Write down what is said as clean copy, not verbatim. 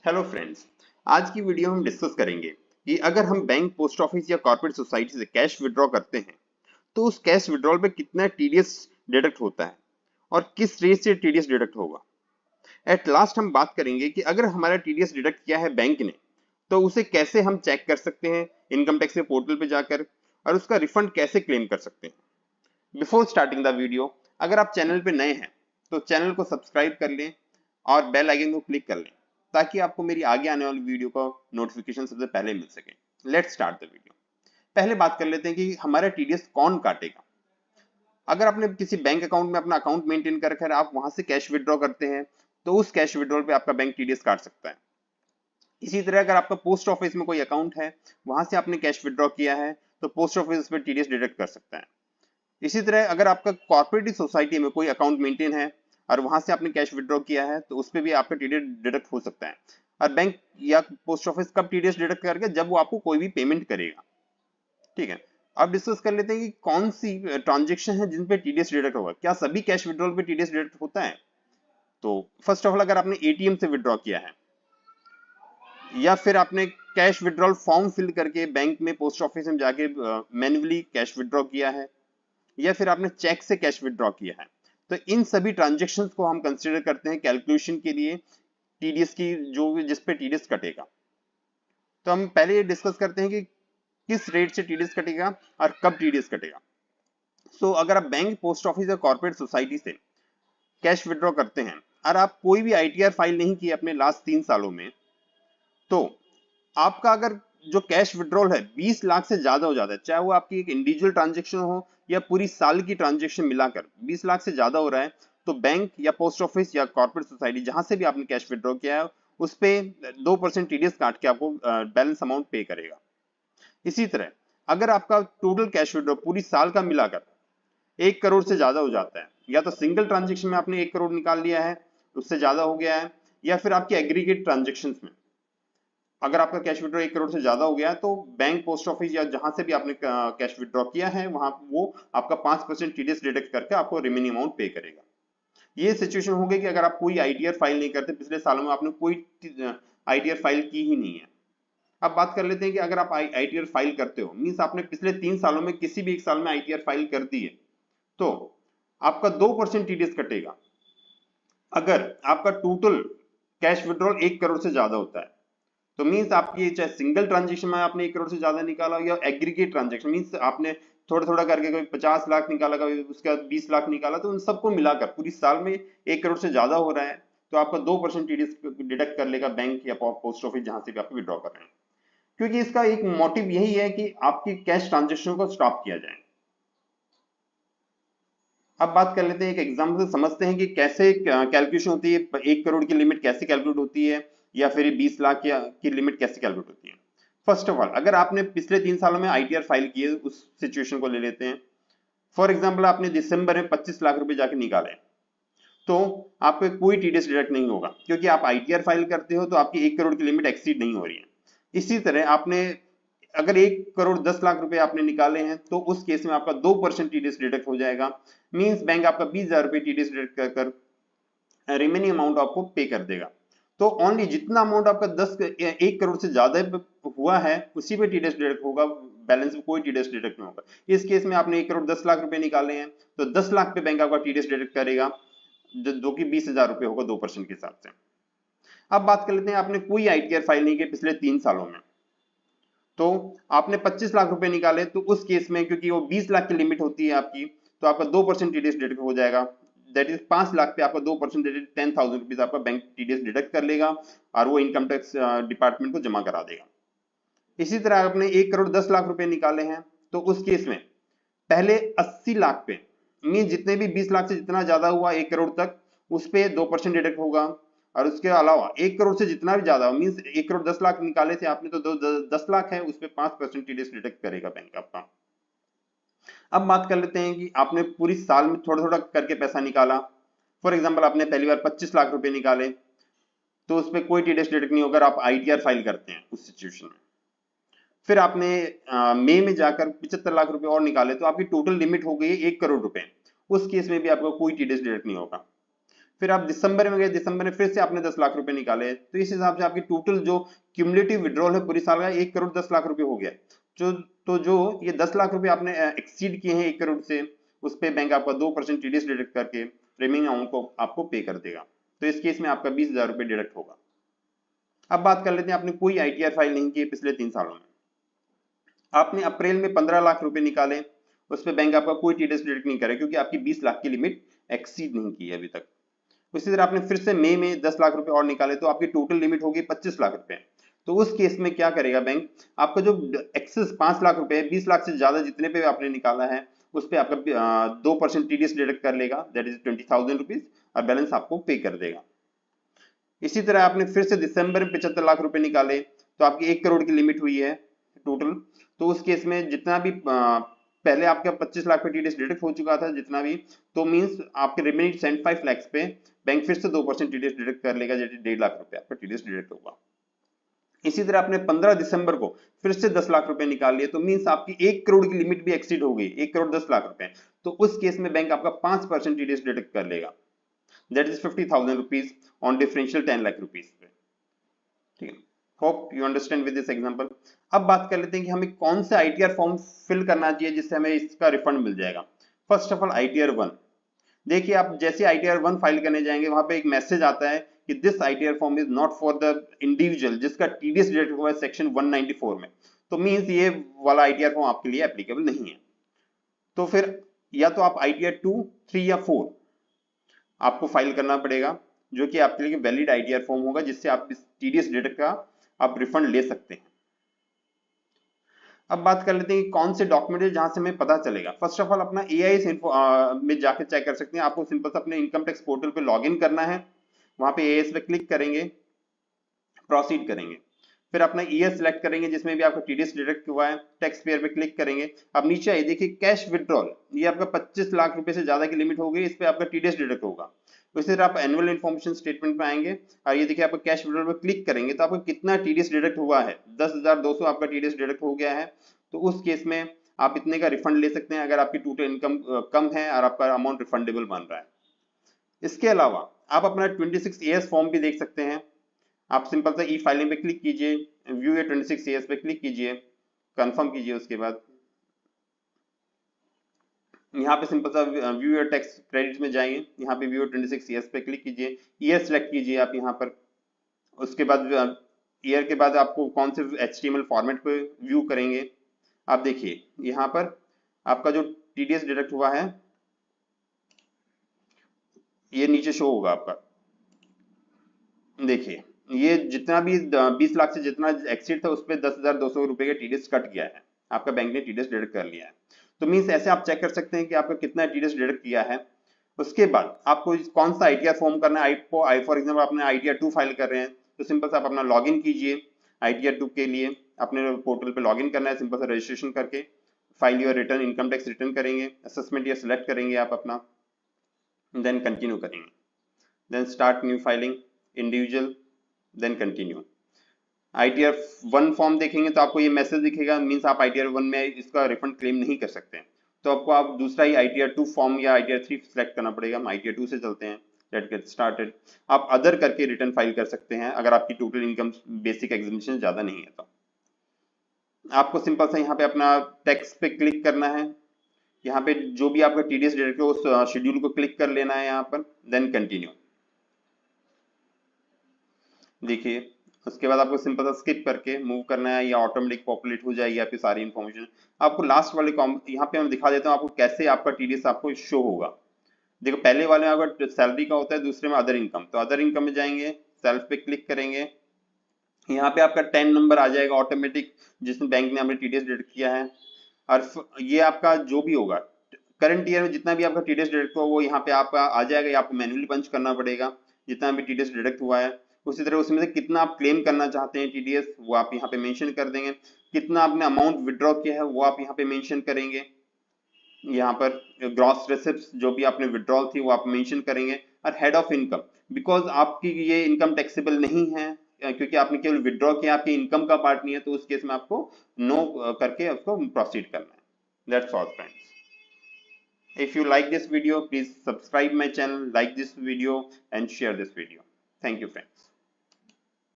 Hello friends. आज की video हम डिस्कस करेंगे कि अगर हम बैंक, पोस्ट ऑफिस या कॉर्पोरेट सोसाइटी से कैश विड्रॉ करते हैं तो उस कैश विड्रॉल पे कितना टीडीएस डिडक्ट होता है और किस रेट से टीडीएस डिडक्ट होगा। एट लास्ट हम बात करेंगे कि अगर हमारा टीडीएस डिडक्ट किया है बैंक ने तो उसे कैसे हम चेक कर सकते हैं इनकम टैक्स के पोर्टल पे जाकर, और उसका रिफंड कैसे क्लेम कर सकते हैं। बिफोर स्टार्टिंग द वीडियो, अगर आप चैनल पे नए हैं तो चैनल को सब्सक्राइब कर लें और बेल आइकन को क्लिक कर लें ताकि आपको मेरी आगे आने वाली वीडियो का नोटिफिकेशन सबसे पहले मिल सके। Let's start the video. पहले बात कर लेते हैं कि हमारा टीडीएस कौन काटेगा। अगर आपने किसी बैंक अकाउंट में अपना अकाउंट मेंटेन कर रखा है, आप वहां से कैश विड्रॉ करते हैं तो उस कैश विड्रॉल पे आपका बैंक टीडीएस काट सकता है। इसी तरह अगर आपका पोस्ट ऑफिस में कोई अकाउंट है, वहां से आपने कैश विड्रॉ किया है तो पोस्ट ऑफिस पे टीडीएस डिडक्ट कर सकता है। इसी तरह अगर आपका कॉर्पोरेटिव सोसाइटी में कोई अकाउंट मेंटेन है और वहां से आपने कैश विड्रॉ किया है तो उस पर भी आपका टीडीएस डिडक्ट हो सकता है। और बैंक या पोस्ट ऑफिस कब टीडीएस डिडक्ट करेगा? जब वो आपको कोई भी पेमेंट करेगा। ठीक है। अब डिस्कस कर लेते हैं कि कौन सी ट्रांजेक्शन है जिन पे टीडीएस डिडक्ट होगा। क्या सभी कैश विड्रॉल पे टीडीएस डिडक्ट होता है? तो फर्स्ट ऑफ ऑल, अगर आपने एटीएम से विड्रॉ किया है या फिर आपने कैश विड्रॉल फॉर्म फिल करके बैंक में, पोस्ट ऑफिस में जाके मैन्युअली कैश विड्रॉ किया है, या फिर आपने चेक से कैश विड्रॉ किया है, तो इन सभी ट्रांजेक्शन्स को हम कंसीडर करते हैं कैलकुलेशन के लिए टीडीएस की, जो जिस पे टीडीएस कटेगा। तो हम पहले ये डिस्कस करते हैं कि किस रेट से टीडीएस कटेगा और कब टीडीएस कटेगा। सो अगर आप बैंक, पोस्ट ऑफिस या कॉर्पोरेट सोसाइटी से कैश विड्रॉ करते हैं और आप कोई भी आईटीआर फाइल नहीं किए अपने लास्ट 3 सालों में, तो आपका अगर जो कैश विड्रॉल है 20 लाख से ज्यादा हो जाता है, चाहे वो आपकी एक इंडिविजुअल ट्रांजेक्शन हो या पूरी साल की ट्रांजेक्शन मिलाकर 20 लाख से ज्यादा हो रहा है, तो बैंक या पोस्ट ऑफिस या कॉर्पोरेट सोसाइटी जहां से भी आपने कैश विड्रॉ किया है उस पे 2% टीडीएस काट के आपको बैलेंस अमाउंट पे करेगा। इसी तरह अगर आपका टोटल कैश विड्रॉ पूरी साल का मिलाकर 1 करोड़ से ज्यादा हो जाता है, या तो सिंगल ट्रांजेक्शन में आपने 1 करोड़ निकाल लिया है, उससे ज्यादा हो गया है, या फिर आपके एग्रीगेट ट्रांजेक्शन में अगर आपका कैश विड्रॉ 1 करोड़ से ज्यादा हो गया तो बैंक, पोस्ट ऑफिस या जहां से भी आपने कैश विड्रॉ किया है वहां वो आपका 5% टीडीएस डिडक्ट करके आपको रिमेनिंग अमाउंट पे करेगा। ये सिचुएशन हो गई कि अगर आप कोई आईटीआर फाइल नहीं करते, पिछले सालों में आपने कोई आईटीआर फाइल की ही नहीं है। अब बात कर लेते हैं कि अगर आप आईटीआर फाइल करते हो, मीन्स आपने पिछले 3 सालों में किसी भी एक साल में आईटीआर फाइल कर दी है, तो आपका 2% टीडीएस कटेगा अगर आपका टोटल कैश विड्रॉल 1 करोड़ से ज्यादा होता है। तो मीन्स आपकी चाहे सिंगल ट्रांजेक्शन में आपने 1 करोड़ से ज्यादा निकाला या एग्रीगेट ट्रांजेक्शन, मीन्स आपने थोड़ा थोड़ा करके कोई 50 लाख निकाला, कभी उसके बाद 20 लाख निकाला, तो उन सबको मिलाकर पूरी साल में 1 करोड़ से ज्यादा हो रहा है तो आपका 2% टीडीएस डिडक्ट कर लेगा बैंक या पोस्ट ऑफिस जहां से भी आप विड्रॉ कर रहे हैं। क्योंकि इसका एक मोटिव यही है कि आपकी कैश ट्रांजेक्शन को स्टॉप किया जाए। अब बात कर लेते हैं, एक एग्जाम्पल से समझते हैं कि कैसे कैलकुलेशन होती है, 1 करोड़ की लिमिट कैसे कैलकुलेट होती है, या फिर 20 लाख की लिमिट कैसे कैलकुलेट होती है। फर्स्ट ऑफ ऑल, अगर आपने पिछले 3 सालों में आईटीआर फाइल की है, उस सिचुएशन को ले लेते हैं। फॉर एग्जाम्पल, आपने दिसंबर में 25 लाख रुपए जाके निकाले, तो आपको कोई टीडीएस डिडक्ट नहीं होगा क्योंकि आप आईटीआर फाइल करते हो तो आपकी 1 करोड़ की लिमिट एक्सीड नहीं हो रही है। इसी तरह आपने अगर 1 करोड़ 10 लाख रुपए आपने निकाले हैं तो उस केस में आपका 2% टीडीएस डिडक्ट हो जाएगा। मींस बैंक आपका 20,000 रुपए टीडीएस डिडक्ट कर रिमेनिंग अमाउंट आपको पे कर देगा। तो ओनली जितना अमाउंट आपका 1 करोड़ से ज्यादा हुआ है उसी पे टीडीएस डिडक्ट होगा, बैलेंस में कोई टीडीएस डिडक्ट नहीं होगा। इस केस में आपने 1 करोड़ 10 लाख रुपए निकाले हैं तो 10 लाख पे बैंक आपका टीडीएस डिडक्ट करेगा, जो कि 20,000 रुपए होगा 2% के हिसाब से। अब बात कर लेते हैं, आपने कोई आईटीआर फाइल नहीं की पिछले 3 सालों में, तो आपने 25 लाख रुपए निकाले, तो उस केस में क्योंकि वो 20 लाख की लिमिट होती है आपकी, तो आपका 2% टीडीएस डिडक्ट हो जाएगा। दैट इज 5 लाख पे आपका 2% 10,000 रुपीज आपका बैंक टीडीएस डिडक्ट कर लेगा और वो इनकम टैक्स डिपार्टमेंट को जमा करा देगा। इसी तरह आपने 1 करोड़ 10 लाख रुपए निकाले हैं तो उस केस में पहले 80 लाख पे, मीन जितने भी 20 लाख से जितना ज्यादा हुआ 1 करोड़ तक, उस पे 2% डिडक्ट होगा। और उसके अलावा 1 करोड़ से जितना भी ज्यादा, मीन 1 करोड़ 10 लाख निकाले थे आपने तो 10 लाख है, उस पे 5% टीडीएस डिडक्ट करेगा बैंक आपका। अब बात कर लेते हैं कि आपने पूरी साल में थोड़ा थोड़ा करके पैसा निकाला। फॉर एग्जाम्पल, आपने पहली बार 25 लाख रुपए निकाले तो उस पर कोई टीडीएस डिडक्ट नहीं होगा, आप आईटीआर फाइल करते हैं उस सिचुएशन में। फिर आपने मई में जाकर 75 लाख रुपए और निकाले तो आपकी टोटल लिमिट हो गई 1 करोड़ रुपए, उस केस में भी आपको कोई टीडीएस डिडक्ट नहीं होगा। फिर आप दिसंबर में गए, दिसंबर में फिर से आपने 10 लाख रुपए निकाले, तो इस हिसाब से आपकी टोटल जो क्यूमुलेटिव विड्रॉल है पूरी साल का 1 करोड़ 10 लाख रुपए हो गया। जो ये 10 लाख रुपए आपने एक्सीड किए हैं 1 करोड़ से, उस पे बैंक आपका 2% टीडीएस डिडक्ट करके रिमेनिंग अमाउंट को आपको पे कर देगा। तो इस केस में आपका 20,000 रुपए डिडक्ट होगा। अब बात कर लेते हैं, आपने कोई आईटीआर फाइल नहीं की पिछले 3 सालों में, आपने अप्रैल में 15 लाख रुपए निकाले, उस पर बैंक आपका कोई टीडीएस डिडक्ट नहीं करे क्योंकि आपकी 20 लाख की लिमिट एक्सीड नहीं की है अभी तक। इसी तरह आपने फिर से मई में 10 लाख रुपए और निकाले, तो आपकी टोटल लिमिट होगी 25 लाख रुपए। तो उस केस में क्या करेगा बैंक, आपका जो एक्सेस 5 लाख रुपए 20 लाख से ज्यादा जितने पे आपने निकाला है उस पे आपका 2% टीडीएस डिडक्ट कर लेगा, दैट इज 20,000 रुपीज, और बैलेंस आपको पे कर देगा। इसी तरह आपने फिर से दिसंबर में 75 लाख रुपए निकाले, तो आपकी 1 करोड़ की लिमिट हुई है टोटल। तो उस केस में जितना भी पहले आपका 25 लाख पे टीडीएस डिडक्ट हो चुका था जितना भी, तो मींस आपके रिमेनिंग 75 लाख पे बैंक फिर से 2% टीडीएस डिडक्ट कर लेगा, जैसे 1.5 लाख रुपए आपका टीडीएस डिडक्ट होगा। इसी तरह आपने 15 दिसंबर को फिर से 10 लाख रुपए निकाल लिए, तो मींस आपकी 1 करोड़ की लिमिट भी एक्सीड हो गई, 1 करोड़ 10 लाख रुपए। तो उस केस में बैंक आपका 5% टीडीएस डिडक्ट कर लेगा, that is 50,000 rupees on differential 10 lakh rupees पे। ठीक है, hope you understand with this example. अब बात कर लेते हैं कि हमें कौन सा आईटीआर फॉर्म फिल करना चाहिए जिससे हमें इसका रिफंड मिल जाएगा। फर्स्ट ऑफ ऑल आईटीआर 1, देखिए आप जैसे आईटीआर 1 फाइल करने जाएंगे वहां पे एक मैसेज आता है कि this ITR form is not for the individual जिसका टीडीएस डिडक्ट हुआ है सेक्शन 194 में, तो मींस ये वाला आईटीआर फॉर्म आपके लिए एप्लीकेबल नहीं है। तो फिर या तो आप आईटीआर 2, 3 या 4 आपको फाइल करना पड़ेगा, जो कि आपके लिए वैलिड आईटीआर फॉर्म होगा जिससे आप इस टीडीएस डिडक्ट का आप रिफंड ले सकते हैं। अब बात कर लेते हैं कि कौन से डॉक्यूमेंट है जहां से हमें पता चलेगा। फर्स्ट ऑफ ऑल अपना एआईएस में जाकर चेक कर सकते हैं, आपको सिंपल सा अपने इनकम टैक्स पोर्टल पे लॉगिन करना है, वहां पे एआईएस पे क्लिक करेंगे, प्रोसीड करेंगे, फिर अपना ईयर सेलेक्ट करेंगे जिसमें भी आपका टीडीएस डिडक्ट हुआ है, टैक्स पेयर पे क्लिक करेंगे। अब नीचे आइए, देखिए कैश विड्रॉल, ये आपका 25 लाख रुपए से ज्यादा की लिमिट हो गई, इस पे आपका टीडीएस डिडक्ट होगा। इसी तरह आप एनुअल इन्फॉर्मेशन स्टेटमेंट पे आएंगे और ये देखिए आपका कैश विड्रॉल पे क्लिक करेंगे तो आपको कितना टीडीएस डिडक्ट हुआ है, 10,200 आपका टीडीएस डिडक्ट हो गया है। तो उस केस में आप इतने का रिफंड ले सकते हैं अगर आपकी टोटल इनकम कम है और आपका अमाउंट रिफंडेबल बन रहा है। इसके अलावा आप अपना 26AS फॉर्म भी देख सकते हैं, आप सिंपल सा ई फाइलिंग पे क्लिक कीजिए, व्यू योर 26AS पे क्लिक कीजिए, कंफर्म कीजिए, उसके बाद यहाँ पे सिंपल सा व्यू योर टैक्स क्रेडिट्स में जाइए, यहाँ पे व्यू 26AS पे क्लिक कीजिए, ईयर सेलेक्ट कीजिए आप यहाँ पर। उसके बाद ईयर के बाद आपको कौन से HTML फॉर्मेट पे व्यू करेंगे, आप देखिए यहाँ पर आपका जो टीडीएस डिडक्ट हुआ है ये नीचे शो होगा आपका। देखिए ये जितना भी 20 लाख से जितना एक्सीड था उस पर 10,200 रुपए का टीडीएस कट गया है, आपका बैंक ने टीडीएस डिडक्ट कर लिया है। तो मीन्स ऐसे आप चेक कर सकते हैं कि आपका कितना टीडीएस डिडक्ट किया है। उसके बाद आपको कौन सा आईटीआर फॉर्म करना है, फॉर एग्जाम्पल आपने आईटीआर 2 फाइल कर रहे हैं तो सिंपल सा आप अपना लॉग इन कीजिए, आईटीआर 2 के लिए अपने पोर्टल पे लॉग इन करना है, सिंपल सा रजिस्ट्रेशन करके file your return, income tax return करेंगे, असेसमेंट ईयर सिलेक्ट करेंगे आप अपना, देन कंटिन्यू करेंगे, then start new filing individual, then continue. ITR 1 form देखेंगे तो आपको ये मैसेज दिखेगा, मींस आप आईटीआर 1 में इसका रिफंड क्लेम नहीं कर सकते, तो आपको आप दूसरा ही आईटीआर 2 फॉर्म या आईटीआर 3 सिलेक्ट करना पड़ेगा। हम आईटीआर 2 से चलते हैं, लेट्स गेट स्टार्टेड। आप अदर करके रिटर्न फाइल कर सकते हैं अगर आपकी टोटल इनकम बेसिक एग्जामिनेशन ज्यादा नहीं है तो। आपको सिंपल सा यहाँ पे अपना टैक्स पे क्लिक करना है, यहाँ पे जो भी आपका टीडीएस डिडक्ट है उस शेड्यूल को क्लिक कर लेना है यहाँ पर, देन कंटिन्यू। देखिए उसके बाद आपको सिंपल सा स्किप करके मूव करना है या ऑटोमेटिक पॉपुलेट हो जाएगी आपकी सारी इन्फॉर्मेशन। आपको लास्ट वाले यहाँ पे मैं दिखा देता हूँ आपको कैसे आपका टीडीएस आपको शो होगा। देखो पहले वाले में अगर सैलरी का होता है, दूसरे में अदर इनकम, तो अदर इनकम में जाएंगे, सेल्फ पे क्लिक करेंगे, यहाँ पे आपका 10 नंबर आ जाएगा ऑटोमेटिक जिसमें बैंक ने हमने टीडीएस डिडक्ट किया है। और ये आपका जो भी होगा करंट ईयर में जितना भी आपका टीडीएस डिडक्ट हुआ वो यहाँ पे आपका आ जाएगा, आपको मैन्युअली पंच करना पड़ेगा जितना भी टीडीएस डिडक्ट हुआ है। उसी तरह उसमें से कितना आप क्लेम करना चाहते हैं टीडीएस वो आप यहाँ पे मेंशन कर देंगे, कितना आपने अमाउंट विड्रॉ किया है वो आप यहाँ पे मेंशन करेंगे, यहाँ पर ग्रॉस रिसिप्ट्स जो भी आपने विड्रॉल थी वो आप मेंशन करेंगे। और हेड ऑफ इनकम, बिकॉज आपकी ये इनकम टैक्सेबल नहीं है क्योंकि आपने केवल विड्रॉ किया, आपकी इनकम का पार्ट नहीं है, तो उस केस में आपको नो करके उसको प्रोसीड करना है। That's all friends. If you like this video, please subscribe my channel, like this video and share this video. Thank you friends.